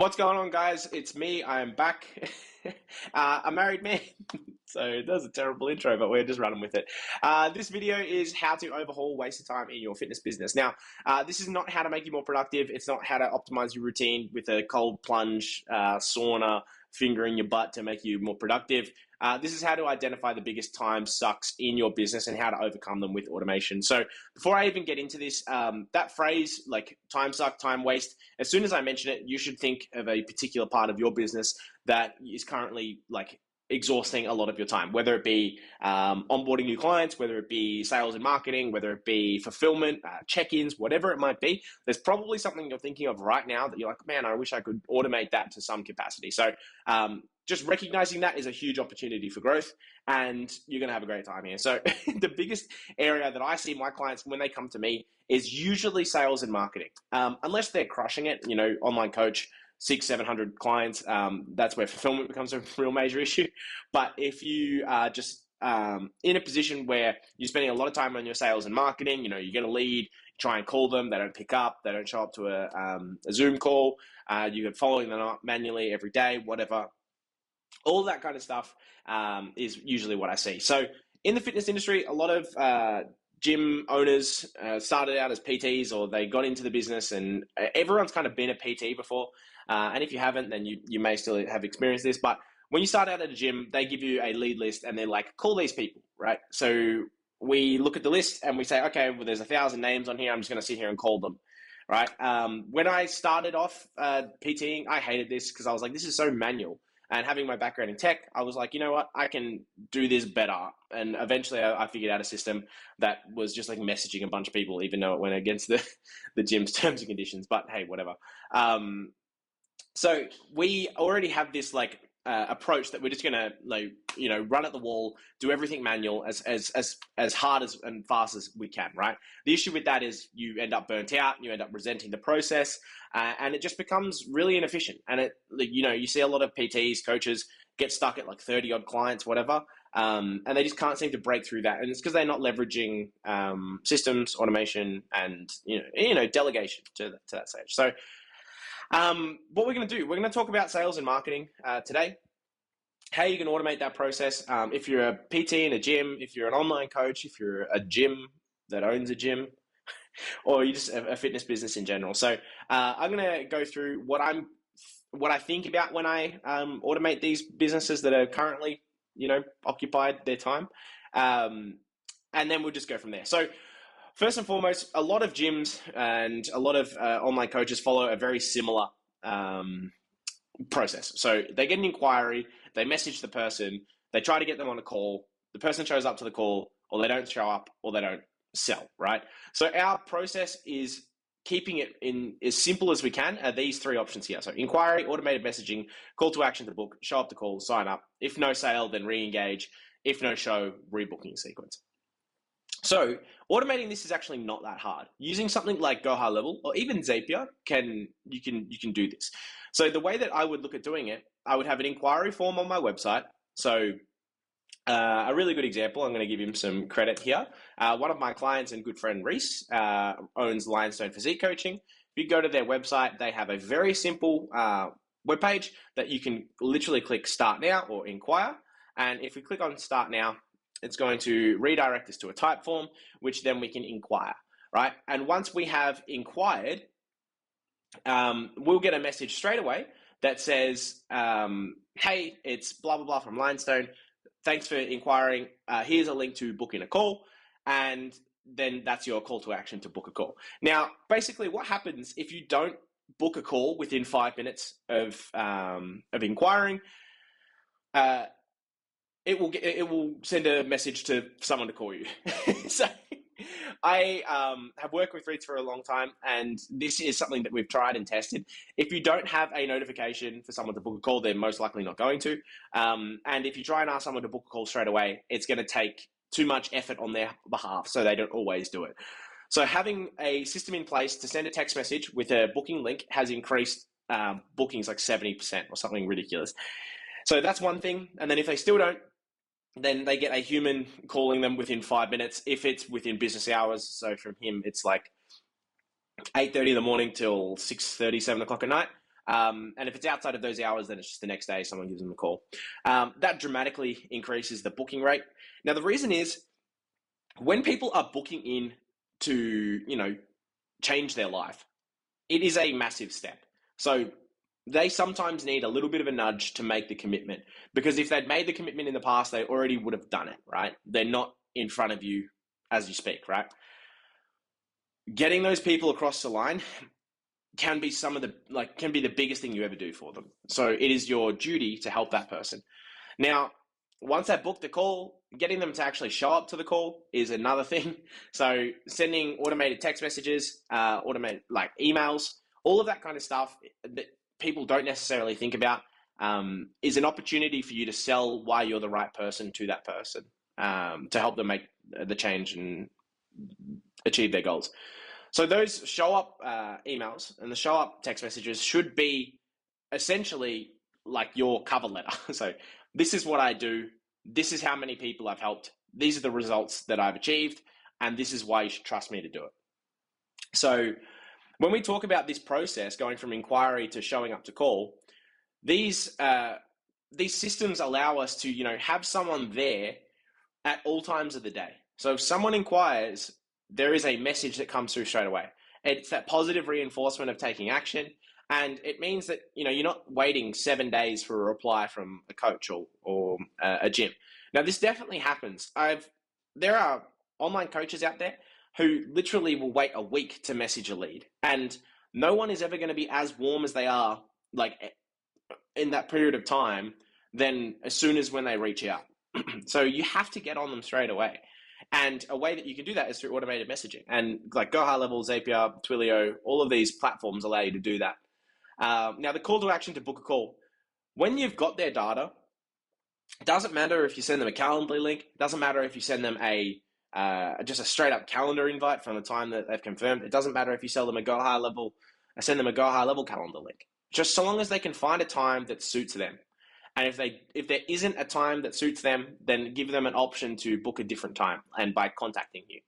What's going on, guys? It's me. I am back. A married man. So that was a terrible intro, but we're just running with it. This video is how to overhaul wasted time in your fitness business. Now, this is not how to make you more productive. It's not how to optimize your routine with a cold plunge, sauna, finger in your butt to make you more productive. This is how to identify the biggest time sucks in your business and how to overcome them with automation. So before I even get into this, that phrase like time suck, time waste, as soon as I mention it, you should think of a particular part of your business that is currently like exhausting a lot of your time, whether it be onboarding new clients, whether it be sales and marketing, whether it be fulfillment, check-ins, whatever it might be. There's probably something you're thinking of right now that you're like, man, I wish I could automate that to some capacity. So just recognizing that is a huge opportunity for growth, and you're going to have a great time here. So the biggest area that I see my clients when they come to me is usually sales and marketing. Unless they're crushing it, online coach, 600-700 clients, that's where fulfillment becomes a real major issue. But if you are just in a position where you're spending a lot of time on your sales and marketing, you get a lead, you try and call them, they don't pick up, they don't show up to a Zoom call, you're following them up manually every day, whatever. All that kind of stuff is usually what I see. So in the fitness industry, a lot of gym owners started out as PTs, or they got into the business, and everyone's kind of been a PT before. And if you haven't, then you may still have experienced this. But when you start out at a gym, they give you a lead list and they're like, call these people, right? So we look at the list and we say, okay, well, there's 1,000 names on here. I'm just going to sit here and call them, right? When I started off PTing, I hated this because I was like, this is so manual. And having my background in tech, I was like, you know what, I can do this better. And eventually I figured out a system that was just like messaging a bunch of people, even though it went against the gym's terms and conditions. But hey, whatever. So we already have this approach that we're just gonna run at the wall, do everything manual as hard as and fast as we can, right? The issue with that is you end up burnt out, you end up resenting the process, and it just becomes really inefficient. And you see a lot of PTs, coaches get stuck at like 30 odd clients, whatever, and they just can't seem to break through that. And it's because they're not leveraging systems, automation, and delegation to that stage. So what we're going to do, we're going to talk about sales and marketing today, how you can automate that process. If you're a PT in a gym, if you're an online coach, if you're a gym that owns a gym, or you're just a fitness business in general. So I'm going to go through what I think about when I automate these businesses that are currently, occupied their time. And then we'll just go from there. So first and foremost, a lot of gyms and a lot of online coaches follow a very similar process. So they get an inquiry, they message the person, they try to get them on a call, the person shows up to the call, or they don't show up, or they don't sell, right? So our process is keeping it in as simple as we can are these three options here. So inquiry, automated messaging, call to action to book, show up to call, sign up. If no sale, then re-engage. If no show, rebooking sequence. So automating this is actually not that hard. Using something like Go High Level or even Zapier, you can do this. So the way that I would look at doing it, I would have an inquiry form on my website. So a really good example, I'm going to give him some credit here. One of my clients and good friend Reese owns Lionstone Physique Coaching. If you go to their website, they have a very simple webpage that you can literally click Start Now or Inquire. And if we click on Start Now, it's going to redirect us to a type form, which then we can inquire, right? And once we have inquired, we'll get a message straight away that says, hey, it's blah, blah, blah from Lionstone. Thanks for inquiring. Here's a link to book in a call. And then that's your call to action to book a call. Now, basically what happens if you don't book a call within 5 minutes of inquiring, it will send a message to someone to call you. So I have worked with Reeds for a long time, and this is something that we've tried and tested. If you don't have a notification for someone to book a call, they're most likely not going to. And if you try and ask someone to book a call straight away, it's going to take too much effort on their behalf, so they don't always do it. So having a system in place to send a text message with a booking link has increased bookings like 70% or something ridiculous. So that's one thing. And then if they still don't, then they get a human calling them within 5 minutes if it's within business hours. So from him, it's like 8:30 in the morning till 6:30, 7 o'clock at night. And if it's outside of those hours, then it's just the next day someone gives them a call. That dramatically increases the booking rate. Now, the reason is when people are booking in to, change their life, it is a massive step. So they sometimes need a little bit of a nudge to make the commitment, because if they'd made the commitment in the past, they already would have done it, right? They're not in front of you as you speak, right? Getting those people across the line can be the biggest thing you ever do for them. So it is your duty to help that person. Now, once they've booked the call, getting them to actually show up to the call is another thing. So sending automated text messages, automated emails, all of that kind of stuff that people don't necessarily think about is an opportunity for you to sell why you're the right person to that person, to help them make the change and achieve their goals. So those show up emails and the show up text messages should be essentially like your cover letter. So this is what I do. This is how many people I've helped. These are the results that I've achieved. And this is why you should trust me to do it. So when we talk about this process, going from inquiry to showing up to call, these systems allow us to, have someone there at all times of the day. So if someone inquires, there is a message that comes through straight away. It's that positive reinforcement of taking action. And it means that, you're not waiting 7 days for a reply from a coach or a gym. Now, this definitely happens. There are online coaches out there who literally will wait a week to message a lead. And no one is ever going to be as warm as they are, in that period of time, than as soon as when they reach out. So you have to get on them straight away. And a way that you can do that is through automated messaging. And Go High Level, Zapier, Twilio, all of these platforms allow you to do that. Now, the call to action to book a call. When you've got their data, it doesn't matter if you send them a Calendly link. It doesn't matter if you send them just a straight up calendar invite from the time that they've confirmed. It doesn't matter if you send them a Go High Level calendar link. Just so long as they can find a time that suits them. And if there isn't a time that suits them, then give them an option to book a different time, and by contacting you.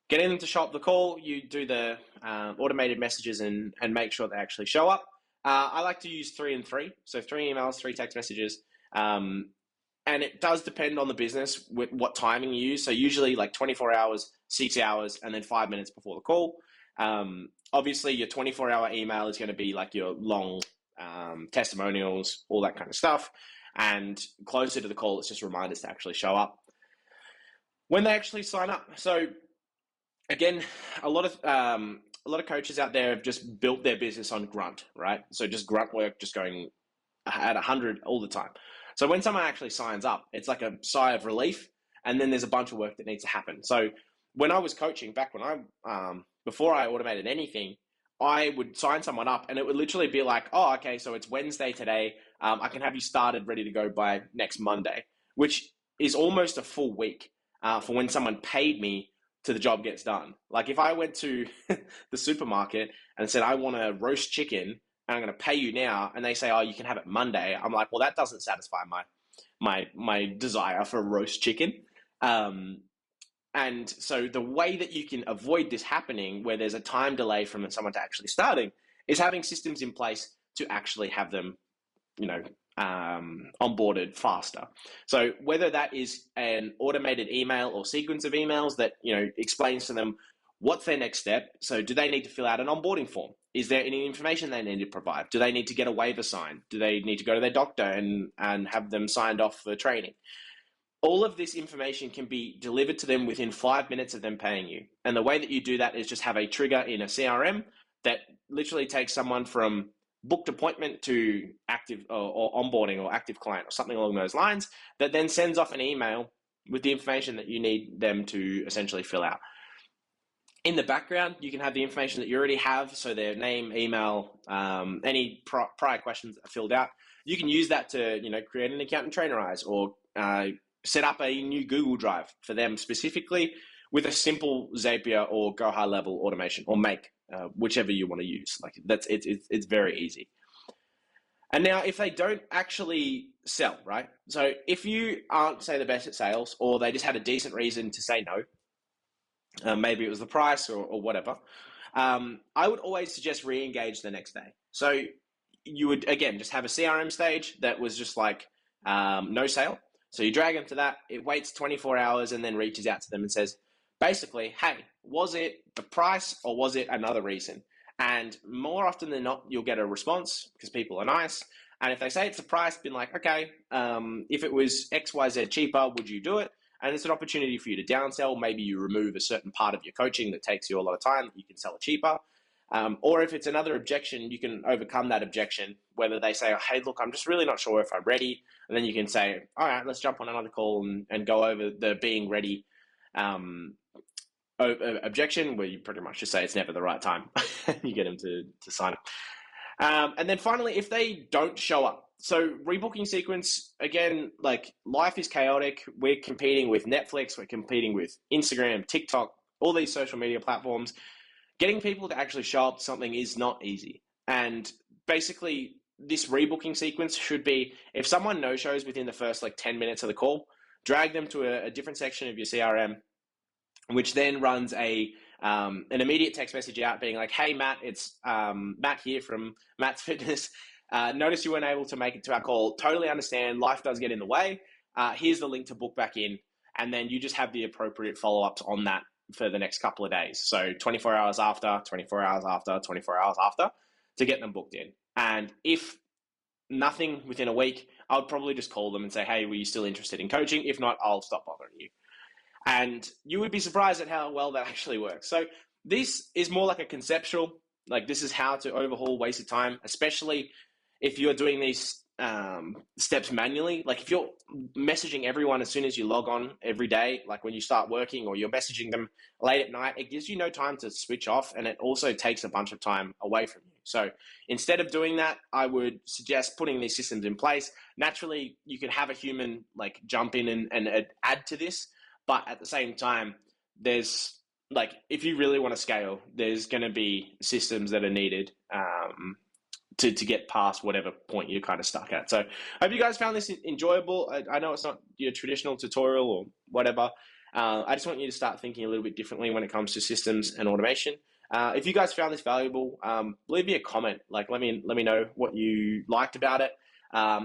Getting them to show up the call, you do the automated messages and make sure they actually show up. I like to use 3 and 3. So 3 emails, 3 text messages. And it does depend on the business with what timing you use. So usually 24 hours, 6 hours, and then 5 minutes before the call. Obviously, your 24-hour email is going to be your long testimonials, all that kind of stuff. And closer to the call, it's just reminders to actually show up when they actually sign up. So again, a lot of coaches out there have just built their business on grunt, right? So just grunt work, just going at 100 all the time. So when someone actually signs up, it's like a sigh of relief, and then there's a bunch of work that needs to happen. So when I was coaching, back when before I automated anything, I would sign someone up and it would literally be like, oh, okay, so it's Wednesday today. I can have you started, ready to go by next Monday, which is almost a full week for when someone paid me till the job gets done. If I went to the supermarket and said, I want a roast chicken and I'm going to pay you now, and they say, oh, you can have it Monday. I'm like, well, that doesn't satisfy my desire for roast chicken. And so the way that you can avoid this happening, where there's a time delay from someone to actually starting, is having systems in place to actually have them, onboarded faster. So whether that is an automated email or sequence of emails that, explains to them what's their next step. So do they need to fill out an onboarding form? Is there any information they need to provide? Do they need to get a waiver signed? Do they need to go to their doctor and have them signed off for training? All of this information can be delivered to them within 5 minutes of them paying you. And the way that you do that is just have a trigger in a CRM that literally takes someone from booked appointment to active or onboarding or active client or something along those lines, that then sends off an email with the information that you need them to essentially fill out. In the background, you can have the information that you already have, so their name, email, any prior questions that are filled out. You can use that to create an account in Trainerize, or set up a new Google Drive for them specifically with a simple Zapier or Go High Level automation, or Make, whichever you want to use. It's very easy. And now if they don't actually sell, right? So if you aren't, say, the best at sales, or they just had a decent reason to say no, maybe it was the price or whatever, I would always suggest Reengage the next day. So you would, again, just have a CRM stage that was just like no sale. So you drag them to that, it waits 24 hours and then reaches out to them and says, basically, hey, was it the price or was it another reason? And more often than not, you'll get a response because people are nice. And if they say it's the price, been like, okay, if it was XYZ cheaper, would you do it? And it's an opportunity for you to downsell. Maybe you remove a certain part of your coaching that takes you a lot of time that you can sell it cheaper. Or if it's another objection, you can overcome that objection, whether they say, oh, hey, look, I'm just really not sure if I'm ready. And then you can say, all right, let's jump on another call and go over the being ready objection, where you pretty much just say it's never the right time. You get them to sign up. And then finally, if they don't show up, so rebooking sequence, again, like life is chaotic. We're competing with Netflix, we're competing with Instagram, TikTok, all these social media platforms. Getting people to actually show up to something is not easy. And basically, this rebooking sequence should be, if someone no-shows within the first like 10 minutes of the call, drag them to a different section of your CRM, which then runs an immediate text message out being like, hey, Matt, it's Matt here from Matt's Fitness. Notice you weren't able to make it to our call. Totally understand. Life does get in the way. Here's the link to book back in. And then you just have the appropriate follow-ups on that for the next couple of days. So 24 hours after, 24 hours after, 24 hours after to get them booked in. And if nothing within a week, I would probably just call them and say, hey, were you still interested in coaching? If not, I'll stop bothering you. And you would be surprised at how well that actually works. So this is more like a conceptual, like this is how to overhaul wasted time, especially if you're doing these steps manually. Like if you're messaging everyone as soon as you log on every day, like when you start working, or you're messaging them late at night, it gives you no time to switch off, and it also takes a bunch of time away from you. So instead of doing that, I would suggest putting these systems in place. Naturally, you can have a human like jump in and add to this, but at the same time, there's like, if you really want to scale, there's going to be systems that are needed to get past whatever point you're kind of stuck at. So I hope you guys found this enjoyable. I know it's not your traditional tutorial or whatever. I just want you to start thinking a little bit differently when it comes to systems and automation. If you guys found this valuable, leave me a comment. Like, let me know what you liked about it.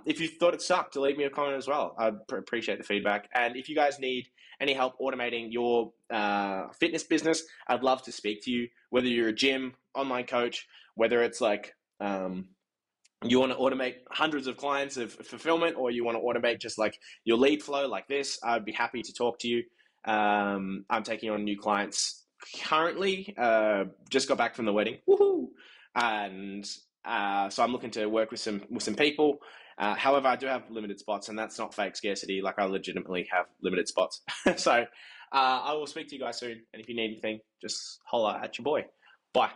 If you thought it sucked, leave me a comment as well. I'd appreciate the feedback. And if you guys need any help automating your fitness business, I'd love to speak to you, whether you're a gym, online coach, whether it's like you want to automate hundreds of clients of fulfillment, or you want to automate just like your lead flow like this, I'd be happy to talk to you. I'm taking on new clients currently, just got back from the wedding. Woohoo! And so I'm looking to work with some people. However, I do have limited spots, and that's not fake scarcity. Like, I legitimately have limited spots. So I will speak to you guys soon. And if you need anything, just holler at your boy. Bye.